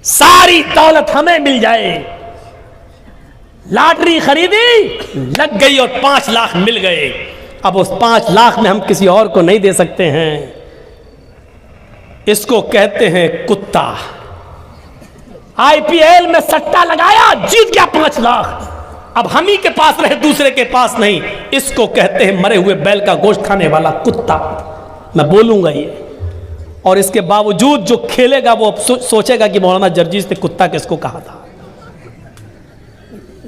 सारी दौलत हमें मिल जाए। लॉटरी खरीदी, लग गई और 5 लाख मिल गए। अब उस 5 लाख में हम किसी और को नहीं दे सकते हैं। इसको कहते हैं कुत्ता। IPL में सट्टा लगाया, जीत गया 5 लाख, अब हम ही के पास रहे, दूसरे के पास नहीं। इसको कहते हैं मरे हुए बैल का गोश्त खाने वाला कुत्ता। मैं बोलूंगा ये, और इसके बावजूद जो खेलेगा वो सोचेगा कि मौलाना जर्जीस ने कुत्ता किसको कहा था।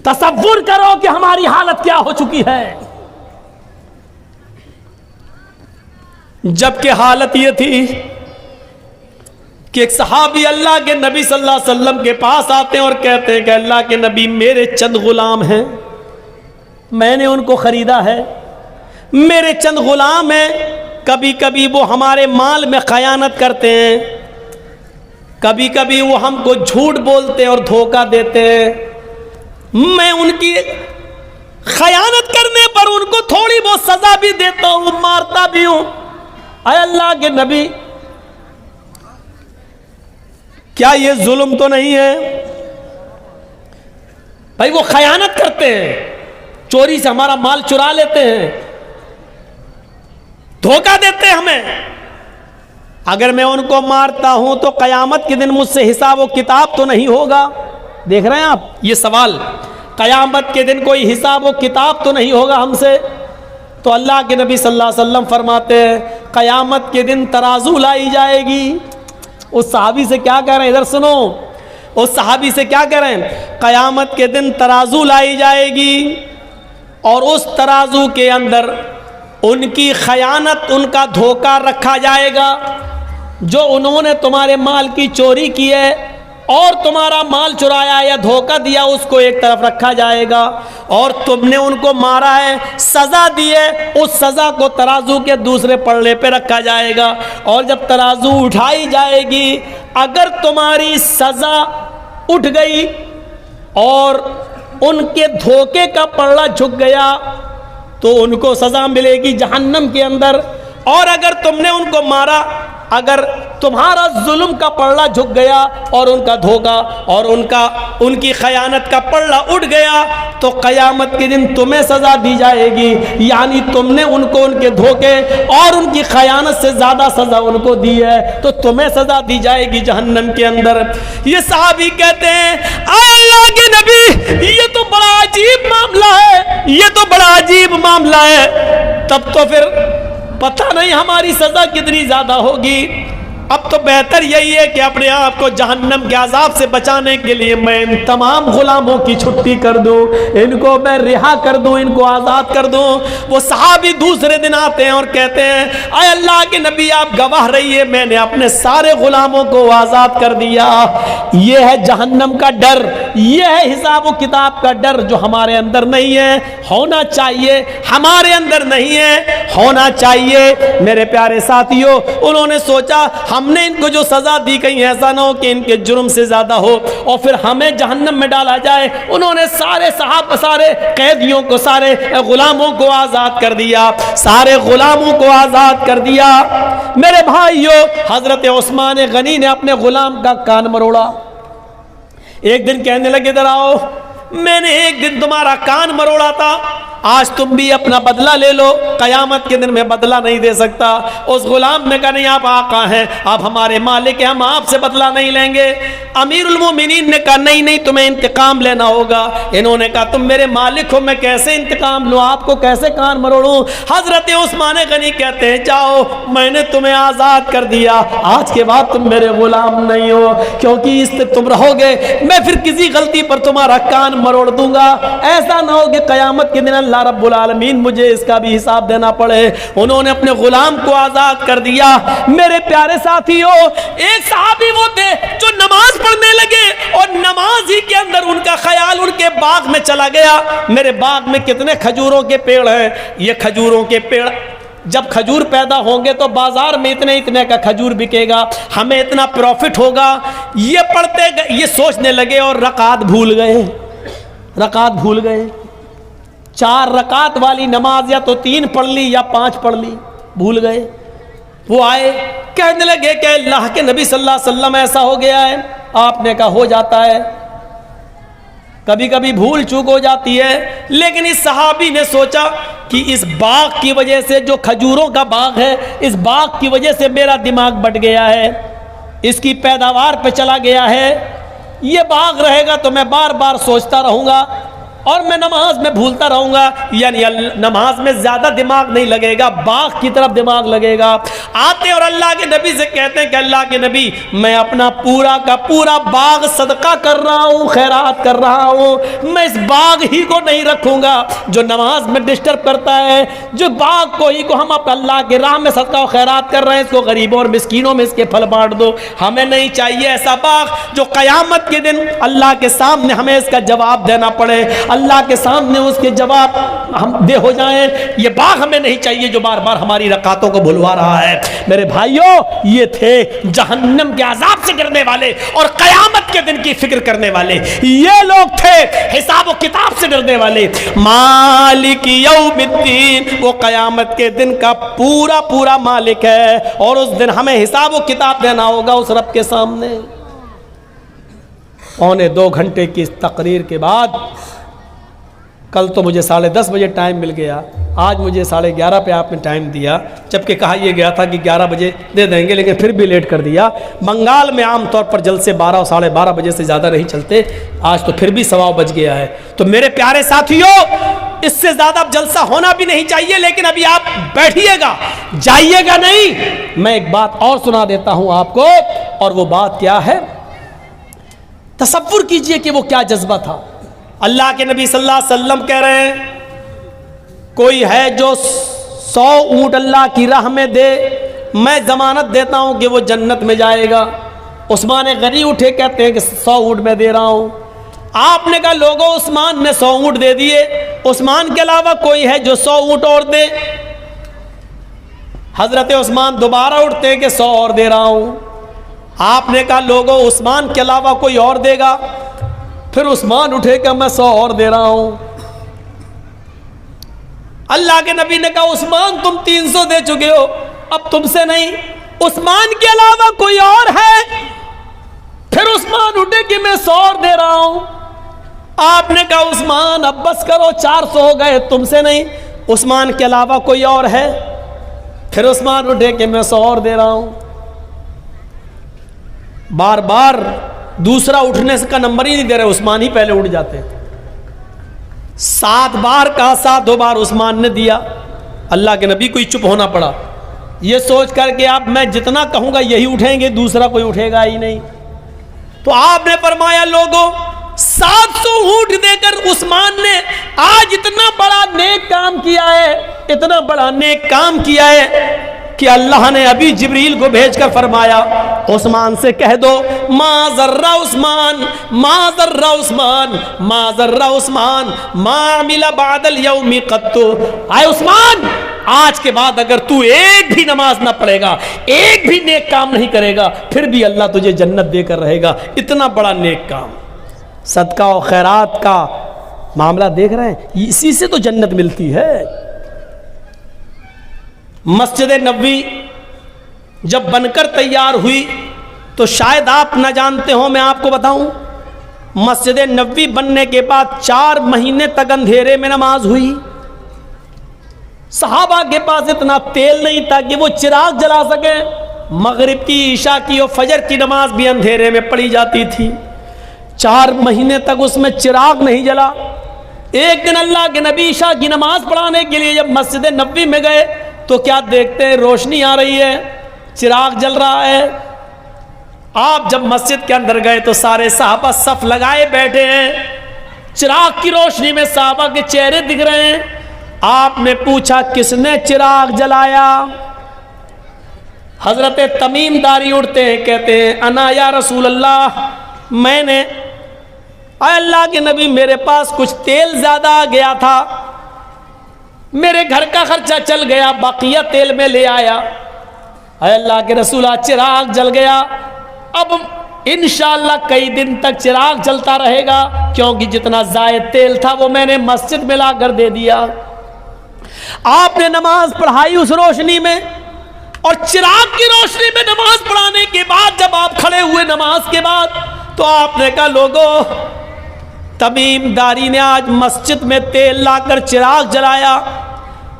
तसव्वुर करो कि हमारी हालत क्या हो चुकी है। जबकि हालत ये थी कि एक सहाबी अल्लाह के नबी सल्लल्लाहु अलैहि वसल्लम के पास आते हैं और कहते हैं कि अल्लाह के नबी, मेरे चंद गुलाम हैं, मैंने उनको खरीदा है, मेरे चंद गुलाम हैं, कभी कभी वो हमारे माल में खयानत करते हैं, कभी कभी वो हमको झूठ बोलते हैं और धोखा देते हैं। मैं उनकी खयानत करने पर उनको थोड़ी बहुत सजा भी देता हूं, मारता भी हूं। अय अल्लाह के नबी, क्या ये जुल्म तो नहीं है? भाई वो खयानत करते हैं, चोरी से हमारा माल चुरा लेते हैं, धोखा देते हैं हमें। अगर मैं उनको मारता हूं तो कयामत के दिन मुझसे हिसाब व किताब तो नहीं होगा? देख रहे हैं आप ये सवाल, कयामत के दिन कोई हिसाब व किताब तो नहीं होगा हमसे? तो अल्लाह के नबी सल्लल्लाहु अलैहि वसल्लम फरमाते हैं, कयामत के दिन तराजू लाई जाएगी। उस सहाबी से क्या कह रहे हैं, इधर सुनो, उस सहाबी से क्या कह रहे हैं, कयामत के दिन तराजू लाई जाएगी और उस तराजू के अंदर उनकी खयानत, उनका धोखा रखा जाएगा। जो उन्होंने तुम्हारे माल की चोरी की है और तुम्हारा माल चुराया या धोखा दिया, उसको एक तरफ रखा जाएगा, और तुमने उनको मारा है, सजा दी है, उस सजा को तराजू के दूसरे पल्ले पे रखा जाएगा। और जब तराजू उठाई जाएगी, अगर तुम्हारी सजा उठ गई और उनके धोखे का पल्ला झुक गया तो उनको सजा मिलेगी जहन्नम के अंदर। और अगर तुमने उनको मारा, अगर तुम्हारा जुल्म का पल्ला झुक गया और उनका धोखा और उनकी खयानत का पल्ला उठ गया, तो कयामत के दिन तुम्हें सजा दी जाएगी। यानी तुमने उनको उनके धोखे और उनकी खयानत से ज्यादा सजा उनको दी है, तो तुम्हें सजा दी जाएगी जहन्नम के अंदर। ये साहबी कहते हैं, अल्लाह के नबी, ये तो बड़ा अजीब मामला है, ये तो बड़ा अजीब मामला है। तब तो फिर पता नहीं हमारी सजा कितनी ज्यादा होगी। अब तो बेहतर यही है कि अपने आप को जहन्नम के अजाब से बचाने के लिए मैं इन तमाम गुलामों की छुट्टी कर दूं, इनको मैं रिहा कर दूं, इनको आज़ाद कर दूं। वो सहाबी दूसरे दिन आते हैं और कहते हैं, आय अल्लाह के नबी, आप गवाह रहिए, मैंने अपने सारे गुलामों को आज़ाद कर दिया। ये है जहन्नम का डर, ये है हिसाब व किताब का डर जो हमारे अंदर नहीं है, होना चाहिए। हमारे अंदर नहीं है, होना चाहिए। मेरे प्यारे साथियों, उन्होंने सोचा हमने इनको जो सजा दी कहीं ऐसा ना हो कि इनके जुर्म से ज्यादा हो और फिर हमें जहन्नम में डाला जाए। उन्होंने सारे कैदियों को, सारे गुलामों को आजाद कर दिया, सारे गुलामों को आजाद कर दिया। मेरे भाइयों, हजरत उस्मान गनी ने अपने गुलाम का कान मरोड़ा। एक दिन कहने लगे, इधर आओ, मैंने एक दिन तुम्हारा कान मरोड़ा था, आज तुम भी अपना बदला ले लो। कयामत के दिन में बदला नहीं दे सकता। उस गुलाम ने कहा, नहीं, आप आका हैं, आप हमारे मालिक हैं, हम आपसे बदला नहीं लेंगे। अमीरुल मोमिनीन ने कहा, नहीं नहीं, तुम्हें इंतकाम लेना होगा। इन्होंने कहा, तुम मेरे मालिक हो, मैं कैसे इंतकाम लूँ, आपको कैसे कान मरोड़ूँ? हजरत उस्मान गनी कहते हैं, जाओ, मैंने तुम्हें आज़ाद कर दिया, आज के बाद तुम मेरे गुलाम नहीं हो, क्योंकि इससे तुम रहोगे मैं फिर किसी गलती पर तुम्हारा कान मरोड़ दूंगा। ऐसा ना हो कि कयामत के दिन अल्लाह रब्बुल आलमीन मुझे इसका भी हिसाब देना पड़े। उन्होंने अपने गुलाम को आजाद कर दिया। मेरे प्यारे साथियों, एक सहाबी वो थे जो नमाज पढ़ने लगे और नमाज ही के अंदर उनका ख्याल उनके बाग में चला गया। मेरे बाग में कितने खजूरों के पेड़ हैं, ये खजूरों के पेड़, जब खजूर पैदा होंगे तो बाजार में इतने इतने का खजूर बिकेगा, हमें इतना प्रॉफिट होगा। ये पढ़ते गए, ये सोचने लगे और रकात भूल गए, रकात भूल गए। 4 रकात वाली नमाज या तो 3 पढ़ ली या 5 पढ़ ली, भूल गए। वो आए, कहने लगे कि अल्लाह के नबी सल्लल्लाहु अलैहि वसल्लम ऐसा हो गया है। आपने कहा हो जाता है, कभी कभी भूल चूक हो जाती है। लेकिन इस सहाबी ने सोचा कि इस बाग की वजह से, जो खजूरों का बाग है, इस बाग की वजह से मेरा दिमाग बट गया है, इसकी पैदावार पे चला गया है। ये बाग रहेगा तो मैं बार बार सोचता रहूँगा और मैं नमाज में भूलता रहूँगा। यानी नमाज में ज़्यादा दिमाग नहीं लगेगा, बाग की तरफ दिमाग लगेगा। आते और अल्लाह के नबी से कहते हैं कि अल्लाह के नबी, मैं अपना पूरा का पूरा बाग सदका कर रहा हूँ, खैरात कर रहा हूँ। मैं इस बाग ही को नहीं रखूँगा जो नमाज में डिस्टर्ब करता है, जो बाग को ही को हम अपने अल्लाह के राह में सदका और खैरात कर रहे हैं, इसको गरीबों और मिस्कीनों में इसके फल बांट दो। हमें नहीं चाहिए ऐसा बाग जो क़यामत के दिन अल्लाह के सामने हमें इसका जवाब देना पड़े, अल्लाह के सामने उसके जवाब हम दे हो जाएं। ये बाग हमें नहीं चाहिए जो बार बार हमारी रकातों को भुलवा रहा है। मेरे भाइयों, ये थे जहन्नम के अजाब से गिरने वाले और कयामत के दिन की फिक्र करने वाले। ये लोग थे हिसाब व किताब से डरने वाले। मालिक यौमिद्दीन, वो कयामत के दिन का पूरा पूरा मालिक है और उस दिन हमें हिसाब व किताब देना होगा उस रब के सामने। 1.25 घंटे की इस तकरीर के बाद, कल तो मुझे 10:30 बजे टाइम मिल गया, आज मुझे 11:30 पे आपने टाइम दिया, जबकि कहा यह गया था कि 11 बजे दे देंगे, लेकिन फिर भी लेट कर दिया। बंगाल में आमतौर पर जलसे 12 और 12:30 बजे से ज़्यादा नहीं चलते, आज तो फिर भी 1:15 बज गया है। तो मेरे प्यारे साथियों, इससे ज़्यादा जलसा होना भी नहीं चाहिए, लेकिन अभी आप बैठिएगा, जाइएगा नहीं। मैं एक बात और सुना देता हूँ आपको, और वो बात क्या है, तसव्वुर कीजिए कि वो क्या जज्बा था। अल्लाह के नबी सल्लल्लाहु अलैहि वसल्लम कह रहे हैं, कोई है जो 100 ऊँट अल्लाह की राह में दे, मैं ज़मानत देता हूँ कि वो जन्नत में जाएगा। उस्मान गनी उठे, कहते हैं कि 100 ऊँट मैं दे रहा हूँ। आपने कहा लोगों, उस्मान ने 100 ऊँट दे दिए, उस्मान के अलावा कोई है जो 100 ऊँट और दे। हज़रत उस्मान दोबारा उठते हैं कि 100 और दे रहा हूँ। आपने कहा लोगों, उस्मान के अलावा कोई और देगा। फिर उस्मान उठे कि मैं 100 और दे रहा हूं। अल्लाह के नबी ने कहा उस्मान तुम 300 दे चुके हो, अब तुमसे नहीं, उस्मान के अलावा कोई और है। फिर उस्मान उठे कि मैं 100 और दे रहा हूं। आपने कहा उस्मान अब बस करो, 400 हो गए, तुमसे नहीं, उस्मान के अलावा कोई और है। फिर उस्मान उठे कि मैं 100 और दे रहा हूं। बार बार दूसरा उठने का नंबर ही नहीं दे रहे, उस्मान ही पहले उठ जाते। 7 बार कहा, 7 बार उस्मान ने दिया। अल्लाह के नबी को ही चुप होना पड़ा, ये सोच करके आप मैं जितना कहूंगा यही उठेंगे, दूसरा कोई उठेगा ही नहीं। तो आपने फरमाया लोगों, 700 ऊँट देकर उस्मान ने आज इतना बड़ा नेक काम किया है, इतना बड़ा नेक काम किया है कि अल्लाह ने अभी जिब्रील को भेजकर फरमाया उस्मान से कह दो, माज़र्रा उस्मान, माज़र्रा उस्मान, माज़र्रा उस्मान, मामिला बादल यौमी कत्तु। आए उस्मान, आज के बाद अगर तू एक भी नमाज ना पढ़ेगा, एक भी नेक काम नहीं करेगा, फिर भी अल्लाह तुझे जन्नत देकर रहेगा। इतना बड़ा नेक काम, सदका और खैरात का मामला देख रहे हैं, इसी से तो जन्नत मिलती है। मस्जिद नबवी जब बनकर तैयार हुई तो शायद आप न जानते हो, मैं आपको बताऊं, मस्जिद नबवी बनने के बाद 4 महीने तक अंधेरे में नमाज हुई। सहाबा के पास इतना तेल नहीं था कि वो चिराग जला सके। मगरिब की, ईशा की और फजर की नमाज भी अंधेरे में पढ़ी जाती थी। 4 महीने तक उसमें चिराग नहीं जला। एक दिन अल्लाह के नबी ईशा की नमाज पढ़ाने के लिए जब मस्जिद नबवी में गए तो क्या देखते हैं, रोशनी आ रही है, चिराग जल रहा है। आप जब मस्जिद के अंदर गए तो सारे सहाबा सफ लगाए बैठे हैं, चिराग की रोशनी में सहाबा के चेहरे दिख रहे हैं। आपने पूछा किसने चिराग जलाया? हजरत तमीम दारी उठते हैं, कहते हैं अना या रसूल अल्लाह, मैंने। अल्लाह के नबी, मेरे पास कुछ तेल ज्यादा आ गया था, मेरे घर का खर्चा चल गया, बाकिया तेल में ले आया। अल्लाह के रसूल, आज चिराग जल गया, अब इंशाअल्लाह कई दिन तक चिराग जलता रहेगा, क्योंकि जितना जायद तेल था वो मैंने मस्जिद में लाकर दे दिया। आपने नमाज पढ़ाई उस रोशनी में, और चिराग की रोशनी में नमाज पढ़ाने के बाद जब आप खड़े हुए नमाज के बाद, तो आपने कहा लोगों, तमीम दारी ने आज मस्जिद में तेल लाकर चिराग जलाया।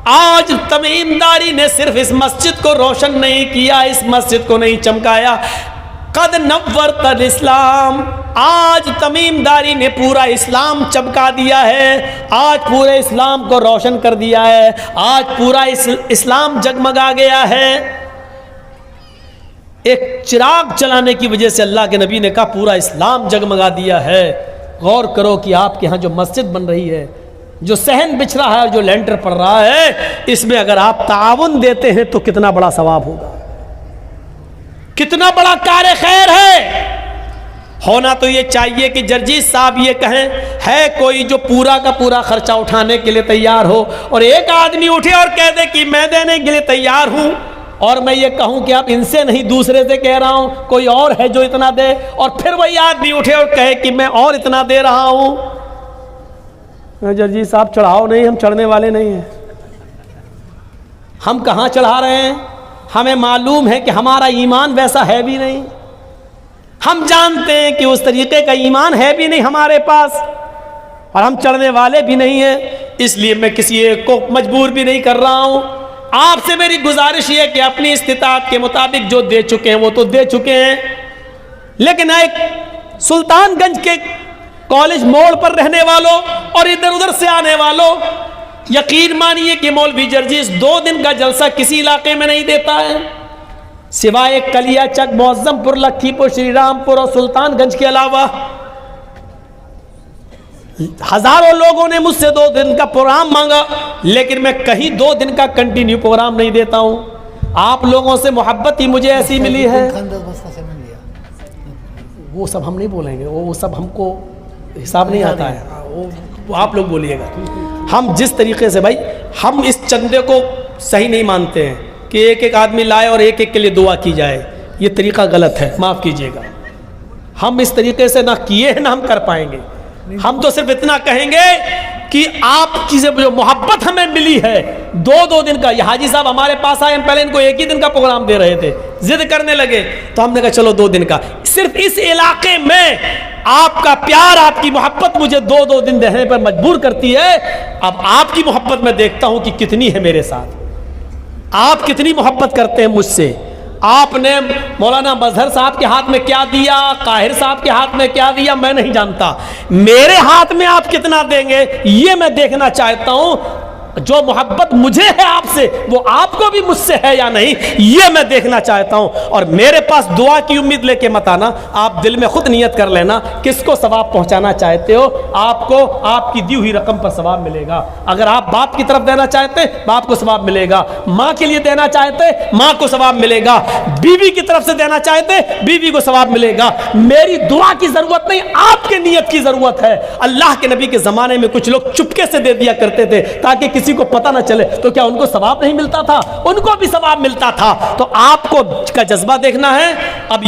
आज तमीम दारी ने सिर्फ इस मस्जिद को रोशन नहीं किया, इस मस्जिद को नहीं चमकाया, कद नव्वरतल इस्लाम, आज तमीम दारी ने पूरा इस्लाम चमका दिया है, आज पूरे इस्लाम को रोशन कर दिया है, आज पूरा इस्लाम जगमगा गया है। एक चिराग जलाने की वजह से अल्लाह के नबी ने कहा पूरा इस्लाम जगमगा दिया है। गौर करो कि आपके यहाँ जो मस्जिद बन रही है, जो सहन बिछ रहा है और जो लेंटर पड़ रहा है, इसमें अगर आप ताउन देते हैं तो कितना बड़ा सवाब होगा, कितना बड़ा कार्य खैर है। होना तो ये चाहिए कि जर्जीस साहब ये कहें, है कोई जो पूरा का पूरा खर्चा उठाने के लिए तैयार हो, और एक आदमी उठे और कह दे कि मैं देने के लिए तैयार हूं, और मैं ये कहूं कि आप इनसे नहीं दूसरे से कह रहा हूं, कोई और है जो इतना दे, और फिर वही आदमी उठे और कहे कि मैं और इतना दे रहा हूं। जर्जी साहब चढ़ाओ नहीं, हम चढ़ने वाले नहीं हैं। हम कहाँ चढ़ा रहे हैं? हमें मालूम है कि हमारा ईमान वैसा है भी नहीं, हम जानते हैं कि उस तरीके का ईमान है भी नहीं हमारे पास, और हम चढ़ने वाले भी नहीं हैं। इसलिए मैं किसी एक को मजबूर भी नहीं कर रहा हूं। आपसे मेरी गुजारिश ये है कि अपनी इस्तिताअत के मुताबिक जो दे चुके हैं वो तो दे चुके हैं, लेकिन एक सुल्तानगंज के कॉलेज मोड़ पर रहने वालों और इधर उधर से आने वालों, यकीन मानिए कि मौलवी जर्जीस 2 दिन का जलसा किसी इलाके में नहीं देता है, सिवाय कलियाचक, मौज़्ज़मपुर, लखीपुर, श्रीरामपुर और सुल्तानगंज के अलावा। हजारों लोगों ने मुझसे 2 दिन का प्रोग्राम मांगा, लेकिन मैं कहीं 2 दिन का कंटिन्यू प्रोग्राम नहीं देता हूं। आप लोगों से मोहब्बत ही मुझे ऐसी मिली है। वो सब हम नहीं बोलेंगे, वो सब हमको हिसाब नहीं आता है, वो आप लोग बोलिएगा। हम जिस तरीके से, भाई हम इस चंदे को सही नहीं मानते हैं कि एक एक आदमी लाए और एक एक के लिए दुआ की जाए, ये तरीका गलत है, माफ़ कीजिएगा। हम इस तरीके से ना किए हैं ना हम कर पाएंगे। हम तो सिर्फ इतना कहेंगे कि आपकी से जो मोहब्बत हमें मिली है, 2-2 दिन का। ये हाजी साहब हमारे पास आए, हम पहले इनको 1 ही दिन का प्रोग्राम दे रहे थे, जिद करने लगे, तो हमने कहा चलो 2 दिन का। सिर्फ इस इलाके में आपका प्यार, आपकी मोहब्बत मुझे 2-2 दिन देने पर मजबूर करती है। अब आपकी मोहब्बत मैं देखता हूं कि कितनी है मेरे साथ, आप कितनी मोहब्बत करते हैं मुझसे। आपने मौलाना मजहर साहब के हाथ में क्या दिया, काहिर साहब के हाथ में क्या दिया, मैं नहीं जानता। मेरे हाथ में आप कितना देंगे ये मैं देखना चाहता हूं। जो मोहब्बत मुझे है आपसे, वो आपको भी मुझसे है या नहीं, ये मैं देखना चाहता हूं। और मेरे पास दुआ की उम्मीद लेके मत आना, आप दिल में खुद नियत कर लेना किसको सवाब पहुंचाना चाहते हो। आपको आपकी दी हुई रकम पर सवाब मिलेगा। अगर आप बाप की तरफ देना चाहते बाप को सवाब मिलेगा, माँ के लिए देना चाहते माँ को सवाब मिलेगा, बीवी की तरफ से देना चाहते बीवी को सवाब मिलेगा। मेरी दुआ की जरूरत नहीं, आपके नियत की जरूरत है। अल्लाह के नबी के जमाने में कुछ लोग चुपके से दे दिया करते थे ताकि किसी को पता ना चले, तो क्या उनको सवाब नहीं मिलता था? उनको भी सवाब मिलता था। तो आपको का जज्बा देखना है। अब